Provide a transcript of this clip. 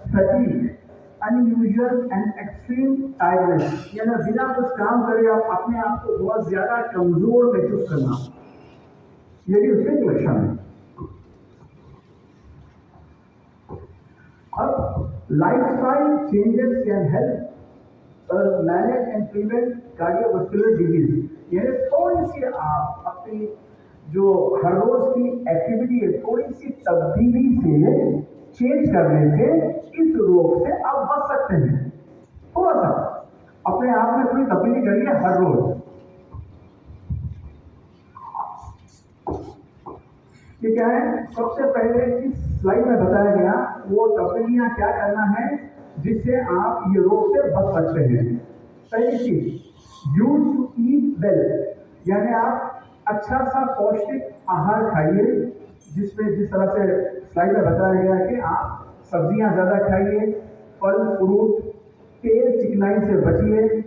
Fatigue, unusual and extreme tiredness, यानी बिना कुछ काम करे आप अपने आप को बहुत ज्यादा कमजोर महसूस करना, ये भी उसके एक लक्षण है। अब lifestyle changes can help manage and prevent cardiovascular disease, यानी थोड़ी सी आप अपनी जो हर रोज की एक्टिविटी है थोड़ी सी तब्दीली से चेंज करने से इस रोग से आप बच सकते हैं। थोड़ा सा अपने आप में थोड़ी तब्दीली करिए हर रोज। ये क्या है, सबसे पहले इस स्लाइड में बताया गया वो तब्दीलियां क्या करना है जिससे आप ये रोग से बच सकते हैं। पहली चीज, यूज टू ईट वेल, यानी आप अच्छा सा पौष्टिक आहार खाइए, जिसमें जिस तरह से स्लाइड में बताया गया कि आप सब्जियां ज्यादा खाइए, फल फ्रूट, तेल चिकनाई से बचिए,